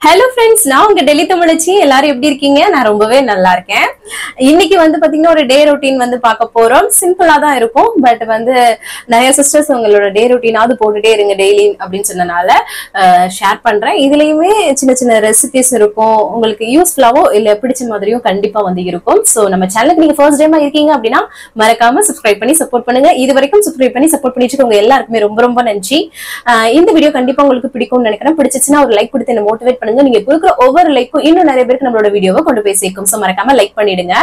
Hello friends, நான் உங்க டெல்லி தமிழச்சி. எல்லாரும் எப்படி இருக்கீங்க? நான் ரொம்பவே நல்லா இருக்கேன். இன்னைக்கு வந்து பாத்தீங்கன்னா ஒரு டே ரொட்டீன் வந்து பார்க்க போறோம். சிம்பிளா தான் இருக்கும். பட் வந்து நிறைய சிஸ்டர்ஸ் உங்களோட டே ரொட்டீனாவது போட்டுட்டே இருங்க டெய்லி அப்படின்னு சொன்னனால ஷேர் பண்றேன். இதுலயுமே சின்ன சின்ன ரெசிபிஸ் இருக்கும். உங்களுக்கு யூஸ்ஃபுல்லாவோ இல்ல பிடிச்ச மாதிரியும் கண்டிப்பா வந்து இருக்கும். சோ நம்ம சேனலுக்கு நீங்க ஃபர்ஸ்ட் டைமா இருக்கீங்க அப்படின்னா மறக்காம சப்ஸ்கிரைப் பண்ணி சப்போர்ட் பண்ணுங்க. இது வரைக்கும் சப்ஸ்கிரைப் பண்ணி சப்போர்ட் பண்ணிட்டு உங்க எல்லாருக்குமே ரொம்ப ரொம்ப நன்றி. இந்த வீடியோ கண்டிப்பா உங்களுக்கு பிடிக்கும்னு நினைக்கிறேன். பிடிச்சிச்சுன்னா ஒரு லைக் கொடுத்து என்ன மோட்டிவேட் பண்ணுங்க. நீங்க கொடுக்குற ஒவ்வொரு லைக்கும் இன்னும் நிறைய பேருக்கு நம்மளோட வீடியோவை கொண்டு போய் சேர்க்கும். சோ மறக்காம லைக் பண்ணிடுங்க.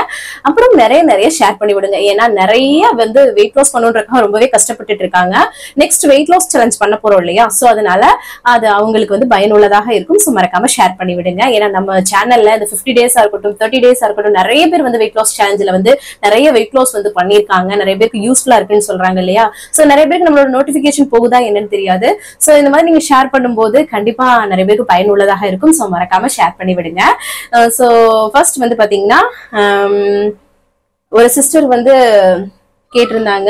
அப்புறம் நிறைய ஷேர் பண்ணி விடுங்க. ஏன்னா நிறைய வந்து வெயிட் லாஸ் பண்ணணுன்றதுக்காக ரொம்பவே கஷ்டப்பட்டுட்டு இருக்காங்க. நெக்ஸ்ட் வெயிட் லாஸ் சேலஞ்ச் பண்ண போறோம் இல்லையா? சோ அதனால அது அவங்களுக்கு வந்து பயனுள்ளதாக இருக்கும். சோ மறக்காம ஷேர் பண்ணி விடுங்க. ஏன்னா நம்ம சேனல்ல இந்த 50 டேஸா இருக்கட்டும் 30 டேஸா இருக்கட்டும் நிறைய பேர் வந்து வெயிட் லாஸ் சேலஞ்சில் வந்து நிறைய வெயிட் லாஸ் வந்து பண்ணிருக்காங்க. நிறைய பேருக்கு யூஸ்ஃபுல்லா இருக்குன்னு சொல்றாங்க இல்லையா? சோ நிறைய பேருக்கு நம்மளோட நோட்டிபிகேஷன் போகுதா என்னன்னு தெரியாது. சோ இந்த மாதிரி நீங்க ஷேர் பண்ணும்போது கண்டிப்பா நிறைய பேருக்கு பயனுள்ளதாக இருக்கும். சோ மறக்காம ஷேர் பண்ணி விடுங்க. சோ ஃபர்ஸ்ட் வந்து பாத்தீங்கன்னா ஒரு சிஸ்டர் வந்து கேட்டிருந்தாங்க,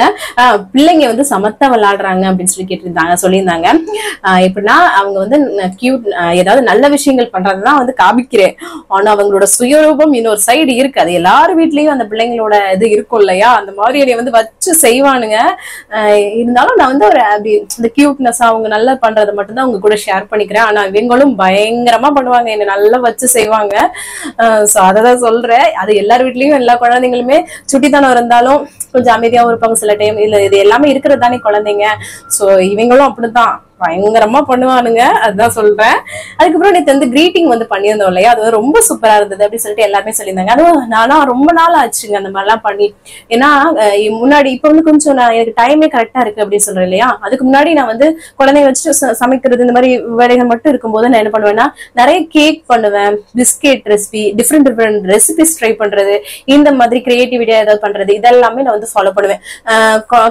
பிள்ளைங்க வந்து சமத்தா விளையாடுறாங்க அப்படின்னு சொல்லி சொல்லியிருந்தாங்க. எப்படின்னா அவங்க வந்து கியூட் ஏதாவது நல்ல விஷயங்கள் பண்றதுதான் வந்து காமிக்கிறேன். ஆனா அவங்களோட சுயரூபம் இன்னொரு சைடு இருக்கு. அது எல்லாரும் வீட்லயும் அந்த பிள்ளைங்களோட இது இருக்கும் இல்லையா? அந்த மாதிரி என்னை வந்து வச்சு செய்வானுங்க. இருந்தாலும் நான் வந்து ஒரு அப்படி இந்த கியூட்னஸ் அவங்க நல்லா பண்றது மட்டும்தான் அவங்க கூட ஷேர் பண்ணிக்கிறேன். ஆனா இவங்களும் பயங்கரமா பண்ணுவாங்க, என்னை நல்லா வச்சு செய்வாங்க. சோ அததான் சொல்றேன். அது எல்லார் வீட்லயும் எல்லா குழந்தைங்களுமே சுட்டித்தனம் இருந்தாலும் கொஞ்சம் அமைதியாவும் இருப்பாங்க சில டைம். இல்ல இது எல்லாமே இருக்கிறது தானே குழந்தைங்க. சோ இவங்களும் அப்படித்தான் பயங்கரமா பண்ணுவானுங்க. அதுதான் சொல்றேன். அதுக்கப்புறம் நேற்று வந்து கிரீட்டிங் வந்து பண்ணியிருந்தோம் இல்லையா? அது வந்து ரொம்ப சூப்பரா இருந்தது அப்படின்னு சொல்லிட்டு எல்லாருமே சொல்லியிருந்தாங்க. அதுவும் நானா ரொம்ப நாள் ஆச்சுங்க அந்த மாதிரிலாம் பண்ணி. ஏன்னா முன்னாடி இப்ப வந்து கொஞ்சம் எனக்கு டைமே கரெக்டா இருக்கு அப்படின்னு சொல்றேன் இல்லையா? அதுக்கு முன்னாடி நான் வந்து குழந்தைய வச்சுட்டு சமைக்கிறது இந்த மாதிரி வேலைகள் மட்டும் இருக்கும்போது நான் என்ன பண்ணுவேன்னா நிறைய கேக் பண்ணுவேன், biscuit recipe, different recipes try பண்றது, இந்த மாதிரி கிரியேட்டிவிட்டியா ஏதாவது பண்றது, இதெல்லாமே நான் வந்து ஃபாலோ பண்ணுவேன்.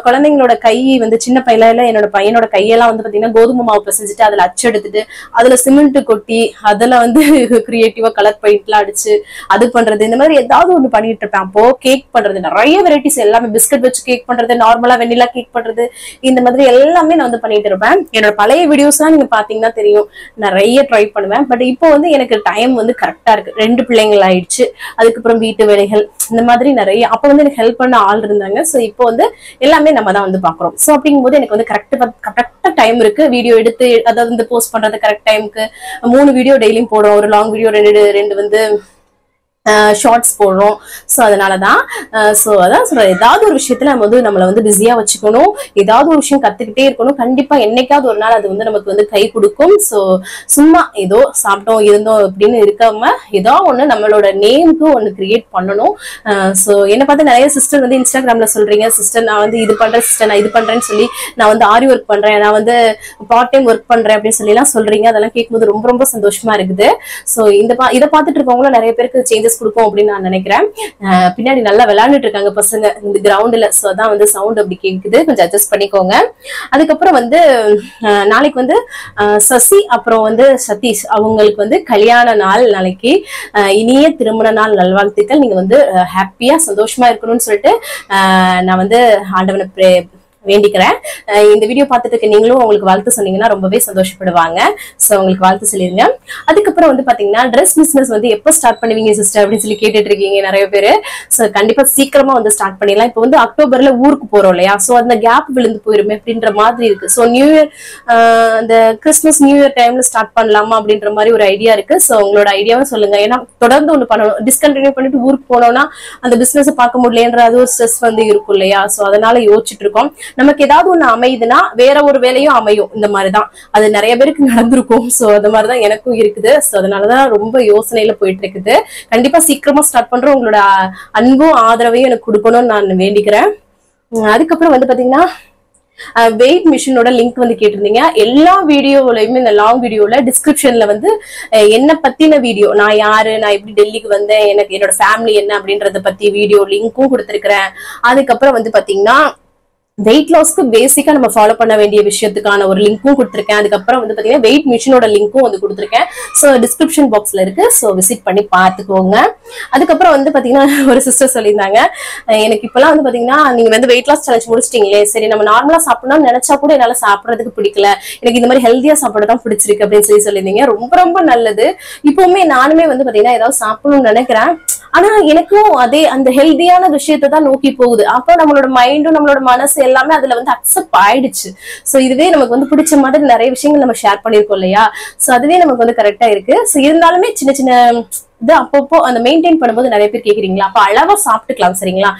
குழந்தைங்களோட கை வந்து சின்ன பையில என்னோட பையனோட கையெல்லாம் வந்து பாத்தீங்கன்னா கோதுமை மாவு பிசைஞ்சிட்டு அதுல அச்செடுத்துட்டு அதுல சிமெண்ட் கொட்டி அதுல வந்து கிரியேட்டிவா கலர் பெயிண்ட் எல்லாம் அடிச்சு அது பண்றது, இந்த மாதிரி ஏதாவது ஒண்ணு பண்ணிட்டு இருப்பேன். அப்போ கேக் பண்றது நிறைய வெரைட்டிஸ் எல்லாமே, பிஸ்கட் வச்சு கேக் பண்றது, நார்மலா வெண்ணிலா கேக் பண்றது, இந்த மாதிரி எல்லாமே நான் வந்து பண்ணிட்டு இருப்பேன். என்னோட பழைய வீடியோஸ் எல்லாம் நீங்க பாத்தீங்கன்னா தெரியும், நிறைய ட்ரை பண்ணுவேன். பட் இப்போ வந்து எனக்கு டைம் வந்து கரெக்டா இருக்கு. 2 பிள்ளைங்கள் ஆயிடுச்சு, அதுக்கப்புறம் வீட்டு வேலைகள், இந்த மாதிரி நிறைய. அப்ப வந்து எனக்கு ஹெல்ப் பண்ண ஆள் இருந்தாங்க. சோ இப்போ வந்து எல்லாமே நம்ம தான் வந்து பாக்குறோம். சோ அப்படிங்கும்போது எனக்கு வந்து கரெக்டா டைம் இருக்கு. வீடியோ எடுத்து அதாவது வந்து போஸ்ட் பண்றது கரெக்ட் டைமுக்கு 3 வீடியோ டெய்லியும் போடுறோம். ஒரு லாங் வீடியோ ரெண்டு வந்து ஷார்ட்ஸ் போடுறோம். சோ அதனாலதான் சோ அதான் சொல்றேன், ஏதாவது ஒரு விஷயத்துல நம்ம வந்து நம்மளை வந்து பிஸியா வச்சுக்கணும். ஏதாவது ஒரு விஷயம் கத்துக்கிட்டே இருக்கணும். கண்டிப்பா என்னைக்காவது ஒரு நாள் அது வந்து நமக்கு வந்து கை கொடுக்கும். சோ சும்மா ஏதோ சாப்பிட்டோம் இருந்தோம் அப்படின்னு இருக்காம ஏதோ ஒண்ணு நம்மளோட நேமுக்கு ஒண்ணு கிரியேட் பண்ணணும். சோ என்ன பார்த்து நிறைய சிஸ்டர் வந்து இன்ஸ்டாகிராம்ல சொல்றீங்க, சிஸ்டர் நான் வந்து இது பண்றேன், சிஸ்டர் நான் இது பண்றேன்னு சொல்லி, நான் வந்து ஆரி ஒர்க் பண்றேன், நான் வந்து பார்ட் டைம் ஒர்க் பண்றேன் அப்படின்னு சொல்லி எல்லாம் சொல்றீங்க. அதெல்லாம் கேட்கும்போது ரொம்ப ரொம்ப சந்தோஷமா இருக்குது. சோ இதை பார்த்துட்டு இருக்கவங்களும் நிறைய பேருக்கு சேஞ்சஸ் கொடுக்கும் அப்படின்னு நான் நினைக்கிறேன். பின்னாடி நல்லா விளையாண்டுட்டு இருக்காங்க பசங்க இந்த கிரவுண்ட்ல. சோ அதான் வந்து சவுண்ட் அப்படி கேக்குது, கொஞ்சம் அட்ஜஸ்ட் பண்ணிக்கோங்க. அதுக்கப்புறம் வந்து நாளைக்கு வந்து சசி அப்புறம் வந்து சதீஷ் அவங்களுக்கு வந்து கல்யாண நாள். நாளைக்கு இனிய திருமண நாள் நல்வாழ்த்துக்கள். நீங்க வந்து ஹாப்பியா சந்தோஷமா இருக்கணும்னு சொல்லிட்டு நான் வந்து ஆண்டவனை வேண்டிக்கிறேன். இந்த வீடியோ பார்த்துட்டு நீங்களும் உங்களுக்கு வாழ்த்து சொன்னீங்கன்னா ரொம்பவே சந்தோஷப்படுவாங்க. சோ உங்களுக்கு வாழ்த்து சொல்லிருங்க. அதுக்கப்புறம் வந்து பாத்தீங்கன்னா ட்ரெஸ் பிசினஸ் வந்து எப்ப ஸ்டார்ட் பண்ணுவீங்க சிஸ்டர் அப்படின்னு சொல்லி கேட்டுட்டு இருக்கீங்க நிறைய பேரு. சோ கண்டிப்பா சீக்கிரமா வந்து ஸ்டார்ட் பண்ணிடலாம். இப்போ வந்து அக்டோபர்ல ஊருக்கு போறோம் இல்லையா? சோ அந்த கேப் விழுந்து போயிருமே அப்படின்ற மாதிரி இருக்கு. சோ நியூ இயர் அந்த கிறிஸ்துமஸ் நியூ இயர் டைம்ல ஸ்டார்ட் பண்ணலாமா அப்படின்ற மாதிரி ஒரு ஐடியா இருக்கு. சோ உங்களோட ஐடியாவும் சொல்லுங்க. ஏன்னா தொடர்ந்து ஒண்ணு பண்ணணும். டிஸ்கண்டினியூ பண்ணிட்டு ஊருக்கு போனோம்னா அந்த பிசினஸ் பார்க்க முடியலன்ற அது ஒரு ஸ்ட்ரெஸ் வந்து இருக்கும் இல்லையா? சோ அதனால யோசிச்சுட்டு இருக்கோம். நமக்கு ஏதாவது ஒண்ணு அமையுதுன்னா வேற ஒரு வேலையும் அமையும். இந்த மாதிரிதான் அது நிறைய பேருக்கு நடந்திருக்கும். சோ அந்த மாதிரிதான் எனக்கும் இருக்குது. சோ அதனாலதான் ரொம்ப யோசனையில போயிட்டு இருக்குது. கண்டிப்பா சீக்கிரமா ஸ்டார்ட் பண்றோம். உங்களோட அன்பும் ஆதரவையும் எனக்கு கொடுக்கணும்னு நான் வேண்டிக்கிறேன். அதுக்கப்புறம் வந்து பாத்தீங்கன்னா வெயிட் மிஷினோட லிங்க் வந்து கேட்டிருந்தீங்க. எல்லா வீடியோலயுமே இந்த லாங் வீடியோல டிஸ்கிரிப்ஷன்ல வந்து என்ன பத்தின வீடியோ, நான் யாரு, நான் எப்படி டெல்லிக்கு வந்தேன், எனக்கு என்னோட ஃபேமிலி என்ன அப்படின்றத பத்தி வீடியோ லிங்க்கும் கொடுத்திருக்கிறேன். அதுக்கப்புறம் வந்து பாத்தீங்கன்னா வெயிட் லாஸ்க்கு பேசிக்கா நம்ம ஃபாலோ பண்ண வேண்டிய விஷயத்துக்கான ஒரு லிங்க்கும் கொடுத்துருக்கேன். அதுக்கப்புறம் வந்து பாத்தீங்கன்னா வெயிட் மிஷினோட லிங்க்கும் வந்து கொடுத்துருக்கேன். ஸோ டிஸ்கிரிப்ஷன் பாக்ஸ்ல இருக்கு. ஸோ விசிட் பண்ணி பார்த்துக்கோங்க. அதுக்கப்புறம் வந்து பாத்தீங்கன்னா ஒரு சிஸ்டர் சொல்லியிருந்தாங்க, எனக்கு இப்பெல்லாம் வந்து பாத்தீங்கன்னா நீங்க வந்து வெயிட் லாஸ் சேலஞ்ச் முடிச்சிட்டீங்களே, சரி நம்ம நார்மலா சாப்பிடணும்னு நினைச்சா கூட என்னால சாப்பிடறதுக்கு பிடிக்கல, எனக்கு இந்த மாதிரி ஹெல்தியா சாப்பிட தான் பிடிச்சிருக்கு அப்படின்னு சொல்லியிருந்தீங்க. ரொம்ப ரொம்ப நல்லது. இப்பவுமே நானுமே வந்து பாத்தீங்கன்னா ஏதாவது சாப்பிடணும்னு நினைக்கிறேன். ஆனா எனக்கும் அதே அந்த ஹெல்தியான விஷயத்தை தான் நோக்கி போகுது. அப்போ நம்மளோட மைண்டும் நம்மளோட மனசு எல்லாமே அதுல வந்து அக்செப்ட் ஆயிடுச்சு. சோ இதுவே நமக்கு வந்து பிடிச்ச மாதிரி நிறைய விஷயங்கள் நம்ம ஷேர் பண்ணிருக்கோம் இல்லையா. சோ அதுவே நமக்கு வந்து கரெக்டா இருக்கு. சோ இருந்தாலுமே சின்ன சின்ன இது அப்பப்போ அந்த மெயின்டைன் பண்ணும்போது நிறைய பேர் கேக்குறீங்களா, அப்ப அளவா சாப்பிட்டுக்கலாம் சரிங்களா.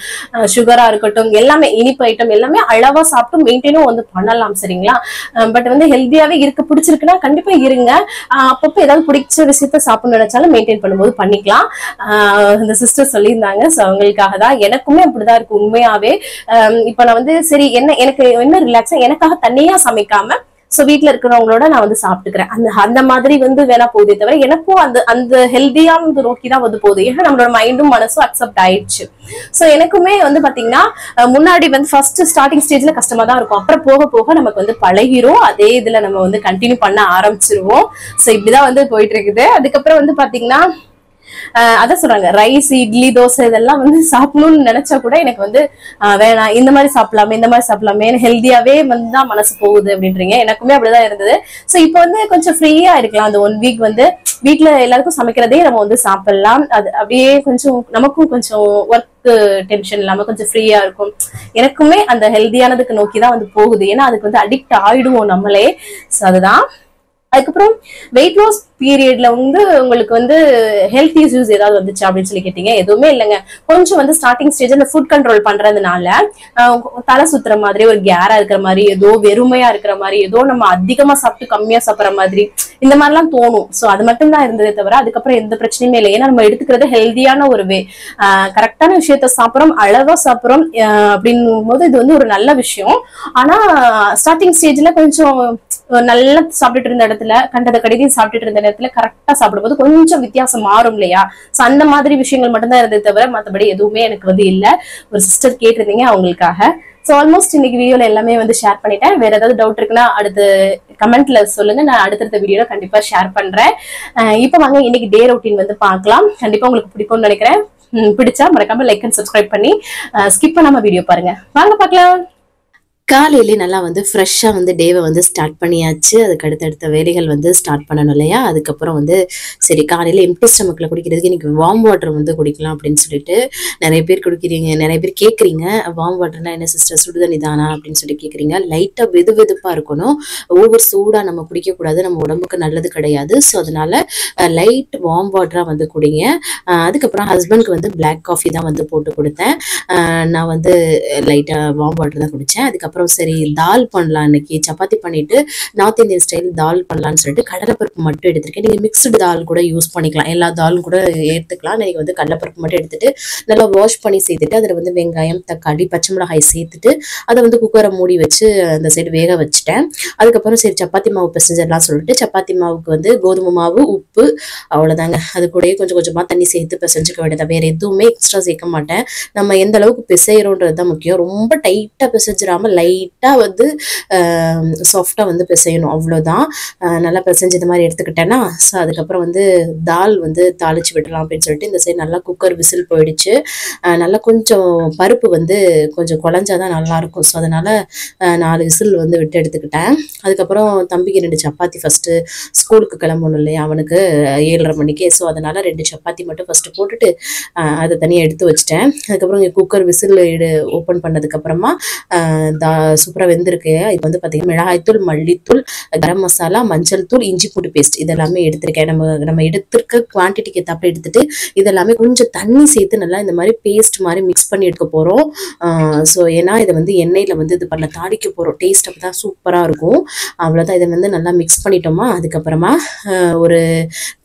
சுகரா இருக்கட்டும், எல்லாமே இனிப்பு ஐட்டம் எல்லாமே அளவா சாப்பிட்டு மெயின்டைனும் வந்து பண்ணலாம் சரிங்களா. பட் வந்து ஹெல்தியாவே இருக்க பிடிச்சிருக்குன்னா கண்டிப்பா இருங்க. அப்பப்போ ஏதாவது பிடிச்ச விஷயத்த சாப்பிடணும்னு நினைச்சாலும் மெயின்டைன் பண்ணும்போது பண்ணிக்கலாம். இந்த சிஸ்டர் சொல்லியிருந்தாங்க. சோ அவங்களுக்காக தான். எனக்குமே அப்படிதான் இருக்கு உண்மையாவே. இப்ப நான் வந்து சரி எனக்கு என்ன ரிலாக்ஸா எனக்காக தனியா சமைக்காம சோ வீட்டுல இருக்கிறவங்களோட நான் வந்து சாப்பிட்டுக்கிறேன். அந்த மாதிரி வந்து வேணா போதே தவிர எனக்கும் அந்த ஹெல்தியான நோக்கிதான் வந்து போகுது. ஏன்னா நம்மளோட மைண்டும் மனசும் அக்செப்ட் ஆயிடுச்சு. சோ எனக்குமே வந்து பாத்தீங்கன்னா முன்னாடி வந்து ஃபர்ஸ்ட் ஸ்டார்டிங் ஸ்டேஜ்ல கஷ்டமா தான் இருக்கும். அப்புறம் போக போக நமக்கு வந்து பழகிரும். அதே இதுல நம்ம வந்து கண்டினியூ பண்ண ஆரம்பிச்சிருவோம். சோ இப்படிதான் வந்து போயிட்டு இருக்குது. அதுக்கப்புறம் வந்து பாத்தீங்கன்னா அதான் சொல்றாங்க, ரைஸ் இட்லி தோசை இதெல்லாம் வந்து சாப்பிடணும்னு நினைச்சா கூட எனக்கு வந்து வேணாம், இந்த மாதிரி சாப்பிடலாமே ஹெல்தியாவே வந்து தான் மனசு போகுது அப்படின்றீங்க. எனக்குமே அப்படிதான் இருந்தது. சோ இப்போ வந்து கொஞ்சம் ஃப்ரீயா இருக்கலாம். அந்த 1 வீக் வந்து வீட்டுல எல்லாருக்கும் சமைக்கிறதே நம்ம வந்து சாப்பிடலாம். அது அப்படியே கொஞ்சம் நமக்கும் கொஞ்சம் ஒர்க் டென்ஷன் இல்லாம கொஞ்சம் ஃப்ரீயா இருக்கும். எனக்குமே அந்த ஹெல்தியானதுக்கு நோக்கிதான் வந்து போகுது. ஏன்னா அதுக்கு வந்து அடிக்ட் ஆயிடுவோம் நம்மளே. சோ அதுதான். அதுக்கப்புறம் வெயிட் லாஸ் பீரியட்ல வந்து உங்களுக்கு வந்து ஹெல்த் இஷ்யூஸ் ஏதாவது வந்துச்சு அப்படின்னு சொல்லி கேட்டீங்க. எதுவுமே இல்லைங்க. கொஞ்சம் வந்து ஸ்டார்டிங் ஸ்டேஜ் அந்த ஃபுட் கண்ட்ரோல் பண்றதுனால தலை சுத்துற மாதிரி, ஒரு கேரா இருக்கிற மாதிரி, ஏதோ வெறுமையா இருக்கிற மாதிரி, ஏதோ நம்ம அதிகமா சாப்பிட்டு கம்மியா சாப்பிடுற மாதிரி இந்த மாதிரிலாம் தோணும். சோ அது மட்டும் தான் இருந்ததே தவிர அதுக்கப்புறம் எந்த பிரச்சனையுமே இல்லை. ஏன்னா நம்ம எடுத்துக்கிறது ஹெல்தியான ஒரு வே, கரெக்டான விஷயத்த சாப்பிட்றோம், அளவா சாப்பிட்றோம் அப்படின்னும் போது இது வந்து ஒரு நல்ல விஷயம். ஆனா ஸ்டார்டிங் ஸ்டேஜ்ல கொஞ்சம் நல்லா சாப்பிட்டுட்டு இருந்த இடத்துல கண்டதை கடிதி சாப்பிட்டுட்டு இருந்த இடத்துல கரெக்டா சாப்பிடும்போது கொஞ்சம் வித்தியாசம் மாறும் இல்லையா. சோ அந்த மாதிரி விஷயங்கள் மட்டும்தான் இருந்தது தவிர மற்றபடி எதுவுமே எனக்கு வந்து இல்ல. ஒரு சிஸ்டர் கேட்டிருந்தீங்க, அவங்களுக்காக. சோ ஆல்மோஸ்ட் இன்னைக்கு வீடியோல எல்லாமே வந்து ஷேர் பண்ணிட்டேன். வேற ஏதாவது டவுட் இருக்குன்னா அடுத்து கமெண்ட்ல சொல்லுங்க, நான் அடுத்தடுத்த வீடியோல கண்டிப்பா ஷேர் பண்றேன். இப்ப வாங்க இன்னைக்கு டே ரொட்டீன் வந்து பார்க்கலாம். கண்டிப்பா உங்களுக்கு பிடிக்கும்னு நினைக்கிறேன். பிடிச்சா மறக்காம லைக் அண்ட் சப்ஸ்கிரைப் பண்ணி ஸ்கிப் பண்ணாம வீடியோ பாருங்க. வாங்க பார்க்கலாம். காலையிலே நல்லா வந்து ஃப்ரெஷ்ஷாக வந்து டேவை வந்து ஸ்டார்ட் பண்ணியாச்சு. அதுக்கு அடுத்தடுத்த வேலைகள் வந்து ஸ்டார்ட் பண்ணணும் இல்லையா. அதுக்கப்புறம் வந்து சரி காலையில் எம்டி ஸ்டமக்கில் குடிக்கிறதுக்கு இன்றைக்கி வார்ம் வாட்டர் வந்து குடிக்கலாம் அப்படின்னு சொல்லிட்டு நிறைய பேர் குடிக்கிறீங்க. நிறைய பேர் கேட்குறீங்க, வார்ம் வாட்டர்னா என்ன சிஸ்டர், சுடுதண்ணி தானா அப்படின்னு சொல்லி கேட்குறீங்க. லைட்டாக வெது வெதுப்பாக இருக்கணும். ஓவர் சூடாக நம்ம குடிக்கக்கூடாது, நம்ம உடம்புக்கு நல்லது கிடையாது. ஸோ அதனால் லைட் வார்ம் வாட்டராக வந்து குடிங்க. அதுக்கப்புறம் ஹஸ்பண்ட்க்கு வந்து பிளாக் காஃபி தான் வந்து போட்டு கொடுத்தேன். நான் வந்து லைட்டாக வார்ம் வாட்டர் தான் குடித்தேன். அதுக்கப்புறம் சரி தால் பண்ணலாம், இன்னைக்கு சப்பாத்தி பண்ணிட்டு நார்த் இந்தியன் ஸ்டைல் தால் பண்ணலான்னு சொல்லிட்டு கடலைப்பருப்பு மட்டும் எடுத்திருக்கேன். நீங்கள் மிக்ஸ்டு தால் கூட யூஸ் பண்ணிக்கலாம், எல்லா தாலும் கூட எடுத்துக்கலாம். இன்னைக்கு வந்து கடலைப்பருப்பு மட்டும் எடுத்துட்டு நல்லா வாஷ் பண்ணி சேர்த்துட்டு அதில் வந்து வெங்காயம் தக்காளி பச்சை மிளகாய் சேர்த்துட்டு அதை வந்து குக்கரை மூடி வச்சு அந்த சைடு வேக வச்சுட்டேன். அதுக்கப்புறம் சரி சப்பாத்தி மாவு பிசைஞ்சிடலாம் சொல்லிட்டு சப்பாத்தி மாவுக்கு வந்து கோதுமை மாவு உப்பு அவ்வளோதாங்க. அது கூடயே கொஞ்சம் கொஞ்சமாக தண்ணி சேர்த்து பிசைஞ்சுக்க வேண்டியது. வேறு எதுவுமே எக்ஸ்ட்ரா சேர்க்க மாட்டேன். நம்ம எந்த அளவுக்கு பிசைகிறோன்றது தான் முக்கியம். ரொம்ப டைட்டாக பிசைஞ்சிடாமல் லைட்டாக வந்து சாஃப்டாக வந்து பிசையணும், அவ்வளோதான். நல்லா பிசைஞ்சு இந்த மாதிரி எடுத்துக்கிட்டேன்னா ஸோ அதுக்கப்புறம் வந்து தால் வந்து தாளிச்சு விடலாம் அப்படின்னு சொல்லிட்டு இந்த சைடு நல்லா குக்கர் விசில் போயிடுச்சு. நல்லா கொஞ்சம் பருப்பு வந்து கொஞ்சம் குழஞ்சாதான் நல்லாயிருக்கும். ஸோ அதனால் 4 விசில் வந்து விட்டு எடுத்துக்கிட்டேன். அதுக்கப்புறம் தம்பிக்கு 2 சப்பாத்தி ஃபஸ்ட்டு ஸ்கூலுக்கு கிளம்பணும் இல்லையா அவனுக்கு 7:30 மணிக்கு. ஸோ அதனால் 2 சப்பாத்தி மட்டும் ஃபஸ்ட்டு போட்டுட்டு அதை தனியாக எடுத்து வச்சுட்டேன். அதுக்கப்புறம் இங்கே குக்கர் விசில் ஓப்பன் பண்ணதுக்கப்புறமா சூப்பராக வெந்திருக்கு. இது வந்து பார்த்தீங்கன்னா மிளகாய்த்தூள், மல்லித்தூள், கரம் மசாலா, மஞ்சள் தூள், இஞ்சி பூண்டு பேஸ்ட் இதெல்லாமே எடுத்திருக்கேன். நம்ம எடுத்திருக்க குவான்டிட்டிக்கு ஏற்றாப்புல எடுத்துட்டு இதெல்லாமே கொஞ்சம் தண்ணி சேர்த்து நல்லா இந்த மாதிரி பேஸ்ட் மாதிரி மிக்ஸ் பண்ணி எடுக்க போகிறோம். ஸோ ஏன்னா இதை வந்து எண்ணெயில் வந்து இது பண்ண தாளிக்க போகிறோம். டேஸ்ட் அப்போ தான் சூப்பராக இருக்கும். அவ்வளோதான். இதை வந்து நல்லா மிக்ஸ் பண்ணிட்டோமா அதுக்கப்புறமா ஒரு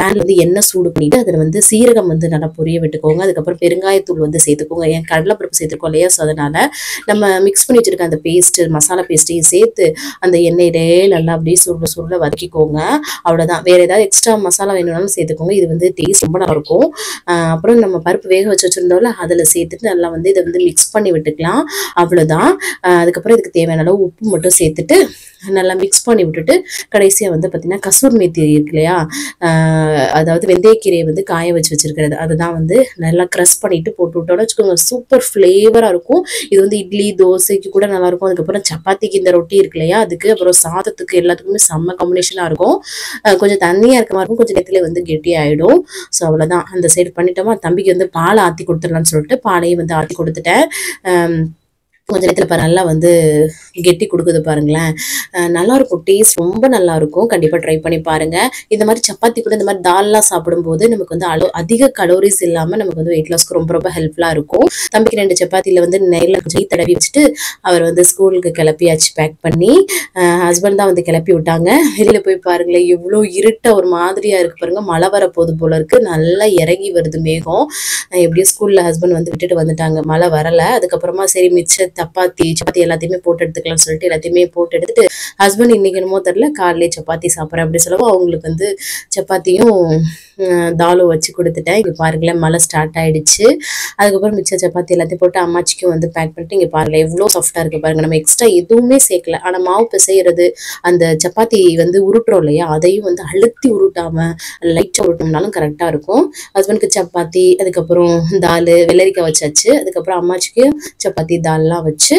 பேனில் வந்து எண்ணெய் சூடு பண்ணிவிட்டு அதில் வந்து சீரகம் வந்து நல்லா பொரிய விட்டுக்கோங்க. அதுக்கப்புறம் பெருங்காயத்தூள் வந்து சேர்த்துக்கோங்க. கடலைப்பருப்பு சேர்த்துக்கோ இல்லையா. ஸோ அதனால் நம்ம மிக்ஸ் பண்ணி வச்சுருக்க அந்த பேஸ்ட் மசாலா பேஸ்ட்டையும் சேர்த்து அந்த எண்ணெயிலே நல்லா அப்படியே சுருள சுருள வதக்கிக்கோங்க. அவ்வளவுதான். வேற ஏதாவது எக்ஸ்ட்ரா மசாலா வேணும்னாலும் சேர்த்துக்கோங்க. இது வந்து டேஸ்ட் ரொம்ப நல்லா இருக்கும். அப்புறம் நம்ம பருப்பு வேக வச்சு வச்சிருந்தோம்ல அதுல சேர்த்துட்டு நல்லா வந்து இதை வந்து மிக்ஸ் பண்ணி விட்டுக்கலாம். அவ்வளவுதான். அதுக்கப்புறம் இதுக்கு தேவையான அளவு உப்பு மட்டும் சேர்த்துட்டு நல்லா மிக்ஸ் பண்ணி விட்டுட்டு கடைசியா வந்து பாத்தீங்கன்னா கசூர் மேத்தி இருக்கு இல்லையா, அதாவது வெந்தயக்கீரையை வந்து காய வச்சு வச்சிருக்கிறது அதுதான் வந்து நல்லா க்ரஷ் பண்ணிட்டு போட்டு விட்டோம்னு வச்சுக்கோங்க. சூப்பர் ஃபிளேவரா இருக்கும். இது வந்து இட்லி தோசைக்கு கூட நல்லா இருக்கும். அதுக்கப்புறம் சப்பாத்திக்கு இந்த ரொட்டி இருக்கு இல்லையா அதுக்கு, அப்புறம் சாதத்துக்கு எல்லாத்துக்குமே செம்ம காம்பினேஷனா இருக்கும். கொஞ்சம் தண்ணியா இருக்க மாதிரி இருக்கும், கொஞ்சம் நேரத்துல வந்து கெட்டி ஆயிடும். ஸோ அவ்வளவுதான். அந்த சைடு பண்ணிட்டோமா. தம்பிக்கு வந்து பாலை ஆத்தி கொடுத்துடலாம்னு சொல்லிட்டு பாலையும் வந்து ஆத்தி கொடுத்துட்டேன். கொஞ்ச நேரத்தில் நல்லா வந்து கெட்டி கொடுக்குது பாருங்களேன். நல்லா இருக்கும். டேஸ்ட் ரொம்ப நல்லா இருக்கும். கண்டிப்பாக ட்ரை பண்ணி பாருங்க. இந்த மாதிரி சப்பாத்தி கூட இந்த மாதிரி தால்லாம் சாப்பிடும்போது நமக்கு வந்து அதிக கலோரிஸ் இல்லாமல் நமக்கு வந்து வெயிட் லாஸ்க்கு ரொம்ப ரொம்ப ஹெல்ப்ஃபுல்லாக இருக்கும். தம்பிக்கு 2 சப்பாத்தியில் வந்து நெய்யில் கொஞ்சம் தடவி வச்சுட்டு அவர் வந்து ஸ்கூலுக்கு கிளப்பியாச்சு பேக் பண்ணி. ஹஸ்பண்ட் தான் வந்து கிளப்பி விட்டாங்க. வெளியில் போய் பாருங்களேன் எவ்வளோ இருட்ட ஒரு மாதிரியாக இருக்கு பாருங்க. மழை வர போது போல இருக்கு. நல்லா இறங்கி வருது மேகம். எப்படியும் ஸ்கூலில் ஹஸ்பண்ட் வந்து விட்டுட்டு வந்துட்டாங்க. மழை வரலை. அதுக்கப்புறமா சரி மிச்ச சப்பாத்தி எல்லாத்தையுமே போட்டு எடுத்துக்கலாம்னு சொல்லிட்டு எல்லாத்தையுமே போட்டு எடுத்துட்டு ஹஸ்பண்ட் இன்னைக்கு என்னமோ தெரியல காலையிலே சப்பாத்தி சாப்பிட்றேன் அப்படி சொல்லவும் அவங்களுக்கு வந்து சப்பாத்தியும் தாலும் வச்சு கொடுத்துட்டேன். இங்கே பாருங்களேன் மழை ஸ்டார்ட் ஆயிடுச்சு. அதுக்கப்புறம் மிச்ச சப்பாத்தி எல்லாத்தையும் போட்டு அம்மாச்சிக்கும் வந்து பேக் பண்ணிட்டு இங்கே பாருங்களேன் எவ்வளோ சாஃப்டாக இருக்கு பாருங்க. நம்ம எக்ஸ்ட்ரா எதுவுமே சேர்க்கல. ஆனால் மாவு பிசைறது அந்த சப்பாத்தி வந்து உருட்டுறோம் இல்லையா அதையும் வந்து அழுத்தி உருட்டாம லைட்டாக உருட்டோம்னாலும் கரெக்டாக இருக்கும். ஹஸ்பண்டுக்கு சப்பாத்தி அதுக்கப்புறம் தால் வெள்ளரிக்காய் வச்சாச்சு. அதுக்கப்புறம் அம்மாச்சிக்கு சப்பாத்தி தால்லாம் வச்சு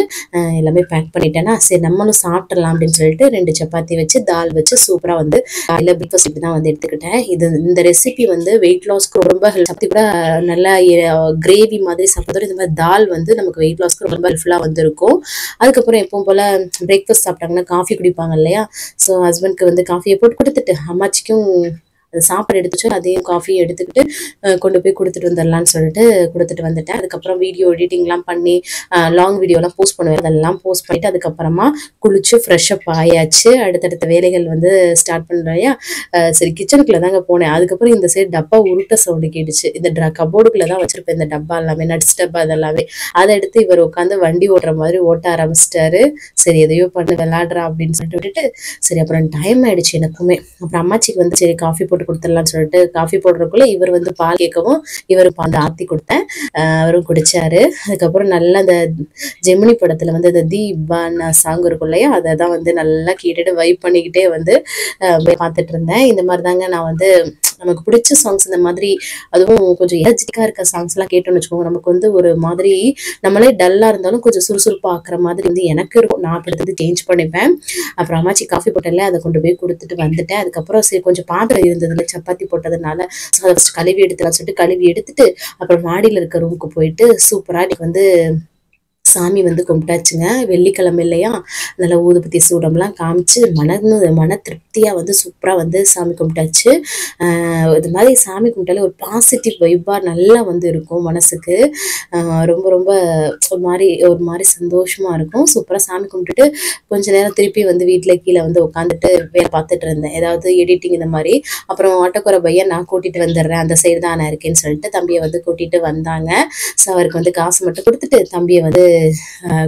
எல்லாமே பேக் பண்ணிட்டேன்னா சரி நம்மளும் சாப்பிடலாம் அப்படின்னு சொல்லிட்டு 2 சப்பாத்தி வச்சு தால் வச்சு சூப்பராக வந்து இல்லை பிரேக்ஃபாஸ்ட் இப்படி தான் வந்து எடுத்துக்கிட்டேன். இந்த ரெசிபி வந்து வெயிட் லாஸ்க்கு ரொம்ப சப்பாத்தி கூட நல்லா கிரேவி மாதிரி சாப்பிட்றதோட இந்த மாதிரி தால் வந்து நமக்கு வெயிட் லாஸ்க்கு ரொம்ப ஹெல்ப்ஃபுல்லாக வந்து இருக்கும். அதுக்கப்புறம் எப்பவும் போல் பிரேக்ஃபாஸ்ட் சாப்பிட்டாங்கன்னா காஃபி குடிப்பாங்க இல்லையா. ஸோ ஹஸ்பண்ட்க்கு வந்து காஃபியை போட்டு கொடுத்துட்டு அம்மாச்சிக்கும் சாப்பாடு எடுத்துச்சு அதையும் காஃபியும் எடுத்துக்கிட்டு கொண்டு போய் கொடுத்துட்டு வந்துடலான்னு சொல்லிட்டு கொடுத்துட்டு வந்துட்டேன். அதுக்கப்புறம் வீடியோ எடிட்டிங்லாம் பண்ணி லாங் வீடியோலாம் போஸ்ட் பண்ணுவேன். அதெல்லாம் போஸ்ட் பண்ணிட்டு அதுக்கப்புறமா குளிச்சு ஃப்ரெஷ்அப் ஆயாச்சு. அடுத்தடுத்த வேலைகள் வந்து ஸ்டார்ட் பண்ணுறையா. சரி கிச்சனுக்குள்ள தாங்க போனேன். அதுக்கப்புறம் இந்த சைடு டப்பா உருட்ட சவுண்டு கேட்டுச்சு. இந்த கபோர்டுக்குள்ள தான் வச்சிருப்பேன் இந்த டப்பா எல்லாமே நட்ஸ் டப்பா அதெல்லாமே. அதை எடுத்து இவர் உட்காந்து வண்டி ஓட்டுற மாதிரி ஓட்ட ஆரம்பிச்சிட்டாரு. சரி எதையோ பண்ணு விளையாடுறா அப்படின்னு சொல்லிட்டு விட்டுட்டு சரி அப்புறம் டைம் ஆயிடுச்சு எனக்குமே. அப்புறம் அம்மாச்சிக்கு வந்து சரி காஃபி போட்டு கொடுத்துடலாம்னு சொல்லிட்டு காஃபி போடுறதுக்குள்ள இவர் வந்து பால் கேட்கவும் இவர் பால் ஆத்தி கொடுத்தேன். அவரும் குடிச்சாரு. அதுக்கப்புறம் நல்லா அந்த ஜெமினி படத்துல வந்து அந்த தீபான சாங் இருக்கும் இல்லையா அதை தான் வந்து நல்லா கேட்டுட்டு வைப் பண்ணிக்கிட்டே வந்து பார்த்துட்டு இருந்தேன். இந்த மாதிரி தாங்க நான் வந்து நமக்கு பிடிச்ச சாங்ஸ் இந்த மாதிரி அதுவும் கொஞ்சம் எனர்ஜிட்டிக்கா இருக்க சாங்ஸ் எல்லாம் கேட்டோம்னு வச்சுக்கோங்க நமக்கு வந்து ஒரு மாதிரி நம்மளே டல்லா இருந்தாலும் கொஞ்சம் சுறுசுறுப்பா ஆக்குற மாதிரி வந்து எனக்கு இருக்கும். நான் அப்படி வந்து சேஞ்ச் பண்ணிப்பேன். அப்புறம் அம்மாச்சி காஃபி போட்டல அதை கொண்டு போய் கொடுத்துட்டு வந்துட்டேன். அதுக்கப்புறம் சரி கொஞ்சம் பாத்திரம் இருந்ததுல சப்பாத்தி போட்டதுனால அதை ஃபர்ஸ்ட் கழுவி எடுத்துலாம் சொல்லிட்டு கழுவி எடுத்துட்டு அப்புறம் மாடியில் இருக்க ரூமுக்கு போயிட்டு சூப்பரா இன்னைக்கு வந்து சாமி வந்து கும்பிட்டாச்சுங்க. வெள்ளிக்கிழமை இல்லையா நல்லா ஊதுபத்தி சூடம்லாம் காமிச்சு மன திருப்தியா வந்து சூப்பரா வந்து சாமி கும்பிட்டாச்சு. இது மாதிரி சாமி கும்பிட்டாலே ஒரு பாசிட்டிவ் வைப்பா நல்லா வந்து இருக்கும் மனசுக்கு. ரொம்ப ரொம்ப ஒரு மாதிரி சந்தோஷமா இருக்கும். சூப்பரா சாமி கும்பிட்டுட்டு கொஞ்ச நேரம் திருப்பி வந்து வீட்டுல கீழே வந்து உட்காந்துட்டு வேலை பார்த்துட்டு இருந்தேன். ஏதாவது எடிட்டிங் இந்த மாதிரி. அப்புறம் ஆட்டோக்குற பையன் நான் கூட்டிட்டு வந்துடுறேன் அந்த சைடு தான் நான் இருக்கேன்னு சொல்லிட்டு தம்பியை வந்து கூட்டிட்டு வந்தாங்க. ஸோ அவருக்கு வந்து காசு மட்டும் கொடுத்துட்டு தம்பியை வந்து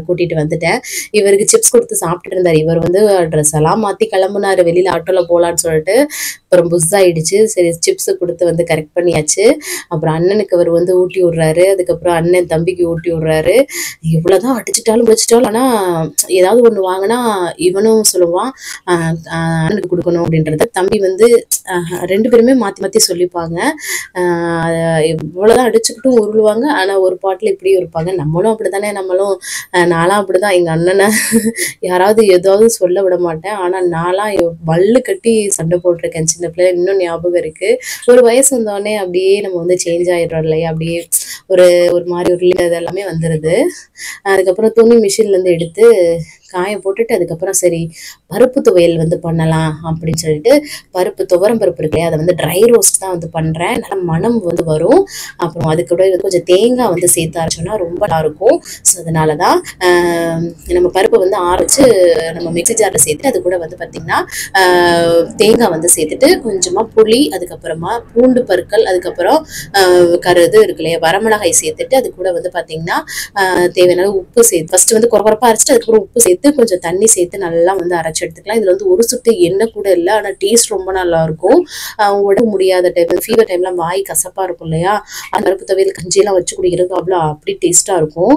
கூட்டிட்டு வந்துட்டேன். இவருக்கு சிப்ஸ் கொடுத்து சாப்பிட்டுட்டு இருந்தாரு. இவர் வந்து ட்ரெஸ் எல்லாம் மாத்தி கிளம்புனாரு வெளியில ஆட்டோல போலான்னு சொல்லிட்டு. அப்புறம் புஷ் ஆயிடுச்சு. சரி சிப்ஸ் கொடுத்து வந்து கரெக்ட் பண்ணியாச்சு. அப்புறம் அண்ணனுக்கு அவர் வந்து ஊட்டி விடுறாரு. அதுக்கப்புறம் அண்ணன் தம்பிக்கு ஊட்டி விடுறாரு. இவ்வளவுதான் அடிச்சுட்டாலும் வச்சுட்டாலும் ஆனா ஏதாவது ஒண்ணு வாங்கினா இவனும் சொல்லுவான் அண்ணனுக்கு கொடுக்கணும் அப்படின்றத. தம்பி வந்து 2 பேருமே மாத்தி மாத்தி சொல்லிப்பாங்க. இவ்வளவுதான் அடிச்சுக்கிட்டும் உருளுவாங்க. ஆனா ஒரு பாட்டுல இப்படியும் இருப்பாங்க. நம்மளும் அப்படித்தானே. நம்மளும் நான்லாம் அப்படிதான். எங்க அண்ணனை யாராவது ஏதாவது சொல்ல விட மாட்டேன். ஆனா நான்லாம் வள்ளு கட்டி சண்டை போட்டிருக்கேன் சின்ன பிள்ளை. இன்னும் ஞாபகம் இருக்கு. ஒரு வயசு வந்தோடனே அப்படியே நம்ம வந்து சேஞ்ச் ஆயிடுறோம் இல்லையா. அப்படியே ஒரு மாதிரி ஒரு எல்லாமே வந்துருது. அதுக்கப்புறம் துணி மிஷின்ல இருந்து எடுத்து காய போட்டுட்டு அதுக்கப்புறம் சரி பருப்பு துவையல் வந்து பண்ணலாம் அப்படின்னு சொல்லிட்டு துவரம் பருப்பு இருக்கு அதை வந்து ட்ரை ரோஸ்ட் தான் வந்து பண்றேன். நல்லா மனம் வந்து வரும். அப்புறம் அதுக்கு கூட கொஞ்சம் தேங்காய் வந்து சேர்த்து அரைச்சோம்னா ரொம்ப நல்லா இருக்கும். ஸோ அதனாலதான் நம்ம பருப்பை வந்து அரைச்சு நம்ம மிக்ஸி ஜார்ல சேர்த்து அது கூட வந்து பாத்தீங்கன்னா தேங்காய் வந்து சேர்த்துட்டு கொஞ்சமா புளி அதுக்கப்புறமா பூண்டு பற்கள் அதுக்கப்புறம் கருது இருக்கு இல்லையா வரமிளகாய் சேர்த்துட்டு அது கூட வந்து பாத்தீங்கன்னா தேவையான உப்பு சேர்த்து ஃபர்ஸ்ட் வந்து குறப்பா அரைச்சிட்டு அதுக்கப்புறம் உப்பு சேர்த்து சேர்த்து கொஞ்சம் தண்ணி சேர்த்து நல்லா வந்து அரைச்சு எடுத்துக்கலாம். இதுல வந்து ஒரு சுட்டு எண்ணெய் கூட இல்லை, ஆனா டேஸ்ட் ரொம்ப நல்லா இருக்கும். உடம்பு முடியாத டைம், ஃபீவர் டைம்ல வாய் கசப்பா இருக்கும் இல்லையா, அந்த பருப்பு துவையல் கஞ்சியெல்லாம் வச்சு குடிக்கிறது அப்படி டேஸ்டா இருக்கும்.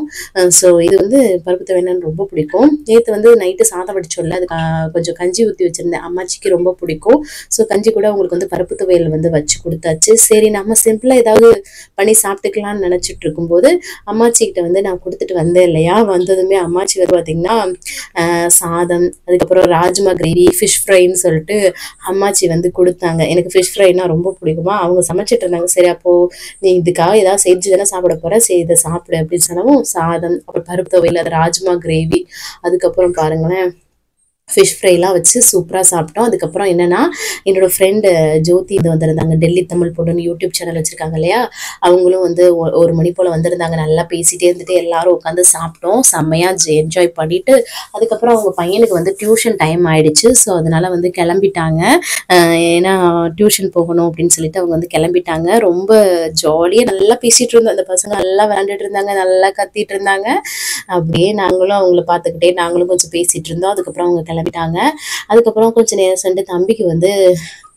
ஸோ இது வந்து பருப்பு துவையல் ரொம்ப பிடிக்கும். நேற்று வந்து நைட்டு சாதம் வடிச்சோம்ல, அது கொஞ்சம் கஞ்சி ஊற்றி வச்சிருந்தேன். அம்மாச்சிக்கு ரொம்ப பிடிக்கும். ஸோ கஞ்சி கூட உங்களுக்கு வந்து பருப்பு துவையல் வந்து வச்சு கொடுத்தாச்சு. சரி நம்ம சிம்பிளா ஏதாவது பண்ணி சாப்பிட்டுக்கலாம்னு நினைச்சிட்டு இருக்கும்போது அம்மாச்சி கிட்ட வந்து நான் கொடுத்துட்டு வந்தேன் இல்லையா, வந்ததுமே அம்மாச்சி வந்து பார்த்தீங்கன்னா சாதம், அதுக்கப்புறம் ராஜ்மா கிரேவி, ஃபிஷ் ஃப்ரைன்னு சொல்லிட்டு அம்மாச்சி வந்து கொடுத்தாங்க. எனக்கு ஃபிஷ் ஃப்ரைனா ரொம்ப பிடிக்குமா, அவங்க சமைச்சிட்டு இருந்தாங்க. சரி அப்போ நீ இதுக்காக ஏதாவது செஞ்சு தானே சாப்பிட போற, சரி இதை சாப்பிடு அப்படின்னு சொன்னவும் சாதம், அப்புறம் பருப்பு துவையல், அது ராஜ்மா கிரேவி, அதுக்கப்புறம் பாருங்களேன் ஃபிஷ் ஃப்ரைலாம் வச்சு சூப்பராக சாப்பிட்டோம். அதுக்கப்புறம் என்னன்னா என்னோட ஃப்ரெண்டு ஜோதி இது வந்திருந்தாங்க, டெல்லி தமிழ் பொண்ணுன்னு யூடியூப் சேனல் வச்சிருக்காங்க இல்லையா, அவங்களும் வந்து 1 மணி போல் வந்திருந்தாங்க. நல்லா பேசிட்டே இருந்துட்டு எல்லாரும் உட்காந்து சாப்பிட்டோம். செம்மையாக என்ஜாய் பண்ணிட்டு அதுக்கப்புறம் அவங்க பையனுக்கு வந்து டியூஷன் டைம் ஆயிடுச்சு. ஸோ அதனால வந்து கிளம்பிட்டாங்க. ஏன்னா டியூஷன் போகணும் அப்படின்னு சொல்லிட்டு அவங்க வந்து கிளம்பிட்டாங்க. ரொம்ப ஜாலியாக நல்லா பேசிட்டு இருந்தோம். அந்த பசங்க நல்லா விளையாண்டுட்டு இருந்தாங்க, நல்லா கத்திட்டு இருந்தாங்க. அப்படியே நாங்களும் அவங்கள பார்த்துக்கிட்டே நாங்களும் கொஞ்சம் பேசிட்டு இருந்தோம். அதுக்கப்புறம் அவங்க கிளம்பிட்டாங்க. அதுக்கப்புறம் கொஞ்சம் நேரம் சென்று தம்பிக்கு வந்து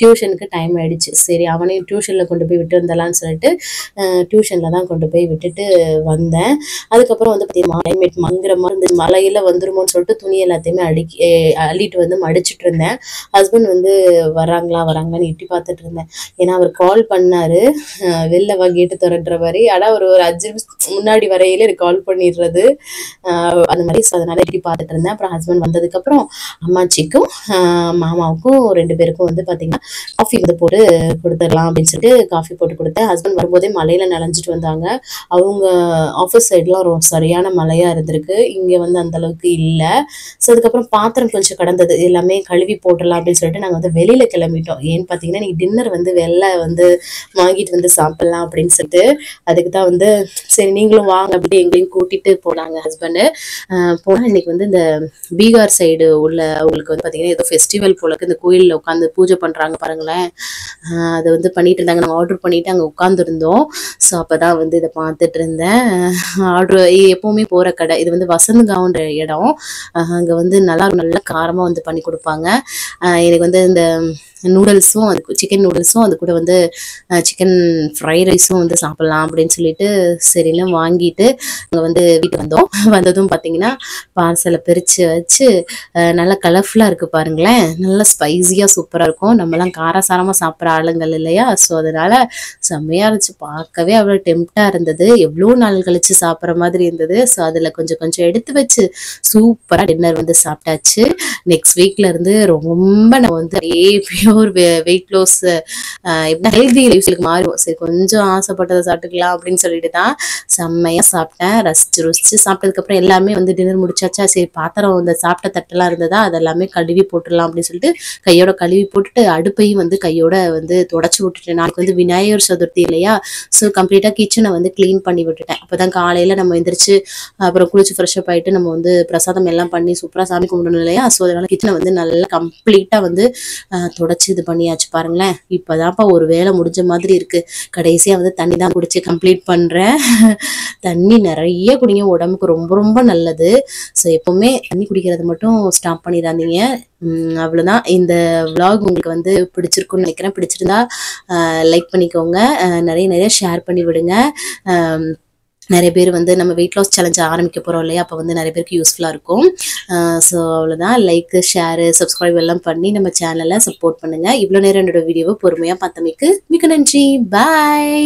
டியூஷனுக்கு டைம் ஆயிடுச்சு. சரி அவனையும் டியூஷனில் கொண்டு போய் விட்டு வந்துடலான்னு சொல்லிட்டு டியூஷனில் தான் கொண்டு போய் விட்டுட்டு வந்தேன். அதுக்கப்புறம் வந்து பார்த்தீங்கன்னா கிளைமேட் மங்குற மாதிரி இருந்துச்சு, மழையில வந்துருமோன்னு சொல்லிட்டு துணி எல்லாத்தையுமே அள்ளிட்டு வந்து மடிச்சிட்டு இருந்தேன். ஹஸ்பண்ட் வந்து வராங்களான்னு எட்டி பார்த்துட்டு இருந்தேன். ஏன்னா அவர் கால் பண்ணாரு, வெளில வா கேட்டு திறன்ற மாதிரி. ஆனால் ஒரு 5 நிமிஷம் முன்னாடி வரையில எனக்கு கால் பண்ணிடுறது அந்த மாதிரி. ஸோ அதனால எட்டி பார்த்துட்டு இருந்தேன். அப்புறம் ஹஸ்பண்ட் வந்ததுக்கப்புறம் அம்மாச்சிக்கும் மாமாவுக்கும் 2 பேருக்கும் வந்து பார்த்தீங்கன்னா காஃபி வந்து போட்டு கொடுத்துடலாம் அப்படின்னு சொல்லிட்டு காஃபி போட்டு கொடுத்தேன். ஹஸ்பண்ட் வரும்போதே மலையில நனைஞ்சிட்டு வந்தாங்க. அவங்க ஆஃபீஸ் சைட்லாம் சரியான மழையா இருந்திருக்கு, இங்கே வந்து அந்த அளவுக்கு இல்லை. ஸோ அதுக்கப்புறம் பாத்திரம் கொஞ்சம் கடந்தது, எல்லாமே கழுவி போட்டுடலாம் அப்படின்னு சொல்லிட்டு நாங்கள் வந்து வெளியில கிளம்பிட்டோம். ஏன்னு பார்த்தீங்கன்னா இன்னைக்கு டின்னர் வந்து வெளில வந்து வாங்கிட்டு வந்து சாப்பிடலாம் அப்படின்னு சொல்லிட்டு அதுக்கு தான் வந்து சரி நீங்களும் வாங்க அப்படி எங்களையும் கூட்டிட்டு போனாங்க ஹஸ்பண்டு. போனால் இன்னைக்கு வந்து இந்த பீகார் சைடு உள்ள அவங்களுக்கு வந்து பார்த்தீங்கன்னா ஏதோ ஃபெஸ்டிவல் போலக்கு இந்த கோயிலில் உட்காந்து பூஜை பண்ணுறாங்க பாருங்களேன். அதை வந்து பண்ணிட்டு இருந்தாங்க. நாங்கள் ஆர்டர் பண்ணிட்டு அங்கே உட்காந்துருந்தோம். ஸோ அப்போ தான் வந்து இதை பார்த்துட்டு இருந்தேன். ஆர்டர் எப்போவுமே போகிற கடை இது வந்து வசந்தகாவுன்ற இடம். அங்கே வந்து நல்லா காரமாக வந்து பண்ணி கொடுப்பாங்க. எனக்கு வந்து இந்த நூடுல்ஸும் அது சிக்கன் நூடுல்ஸும் அது கூட வந்து சிக்கன் ஃப்ரைட் ரைஸும் வந்து சாப்பிட்லாம் அப்படின்னு சொல்லிட்டு சரின்னு வாங்கிட்டு அங்கே வந்து வீட்டுக்கு வந்ததும் பார்த்தீங்கன்னா பார்சலை பிரித்து வச்சு நல்லா கலர்ஃபுல்லாக இருக்குது பாருங்களேன். நல்லா ஸ்பைஸியாக சூப்பராக இருக்கும். நம்மலாம் காரசாரமாக சாப்பிட்ற ஆளுங்கள் இல்லையா, ஸோ அதனால் செம்மையாக இருந்துச்சு. பார்க்கவே அவ்வளோ டெம்ப்டாக இருந்தது, எவ்வளோ நாள் கழித்து சாப்பிட்ற மாதிரி இருந்தது. ஸோ அதில் கொஞ்சம் எடுத்து வச்சு சூப்பராக டின்னர் வந்து சாப்பிட்டாச்சு. நெக்ஸ்ட் வீக்ல இருந்து ரொம்ப நம்ம வந்து பியூர் வெயிட் லாஸ் எப்படின்னா ஹெல்தி லைஃப் ஸ்டைலுக்கு மாறும். சரி கொஞ்சம் ஆசைப்பட்டதை சாப்பிட்டுக்கலாம் அப்படின்னு சொல்லிட்டு தான் செம்மையாக சாப்பிட்டேன். ரசிச்சு சாப்பிட்டதுக்கப்புறம் எல்லாமே வந்து டின்னர் முடிச்சாச்சா, சரி பாத்திரம் இந்த சாப்பிட்ட தட்டெல்லாம் இருந்ததா அதெல்லாமே கழுவி போட்டுடலாம் அப்படின்னு சொல்லிட்டு கையோட கழுவி போட்டுட்டு அடுப்பையும் வந்து கையோட வந்து தொடச்சி விட்டுட்டேன். நாளைக்கு வந்து விநாயகர் சதுர்த்தி இல்லையா, ஸோ கம்ப்ளீட்டாக கிச்சனை வந்து க்ளீன் பண்ணி விட்டுட்டேன். அப்போ தான் காலையில் நம்ம எந்திரிச்சு அப்புறம் குளிச்சு ஃப்ரெஷ்அப் ஆகிட்டு நம்ம வந்து பிரசாதம் எல்லாம் பண்ணி சூப்பராக சாமி கும்பிடணும் இல்லையா. ஸோ அதனால கிச்சனை வந்து நல்லா கம்ப்ளீட்டாக வந்து தொடச்சி இது பண்ணியாச்சு பாருங்களேன். இப்போதான்ப்பா ஒரு வேலை முடிஞ்ச மாதிரி இருக்கு. கடைசியாக வந்து தண்ணி தான் குடிச்சு கம்ப்ளீட் பண்ணுறேன். தண்ணி நிறைய குடிங்க, உடம்புக்கு ரொம்ப நல்லது. ஸோ எப்பவுமே தண்ணி குடிக்கிறது மட்டும் ஸ்டாப் பண்ணிடாதீங்க. அவ்வளோதான். இந்த vlog உங்களுக்கு வந்து பிடிச்சிருக்குன்னு நினைக்கிறேன். பிடிச்சிருந்தா லைக் பண்ணிக்கோங்க, நிறைய ஷேர் பண்ணி விடுங்க. நிறைய பேர் வந்து நம்ம வெயிட் லாஸ் சேலஞ்ச் ஆரம்பிக்க போகிறோம் இல்லையா, அப்போ வந்து நிறைய பேருக்கு யூஸ்ஃபுல்லாக இருக்கும். ஸோ அவ்வளோதான். லைக் ஷேரு சப்ஸ்கிரைப் எல்லாம் பண்ணி நம்ம சேனலை சப்போர்ட் பண்ணுங்கள். இவ்வளோ நேரம் என்னோட வீடியோவை பொறுமையாக பார்த்தமைக்கு மிக்க நன்றி. பாய்.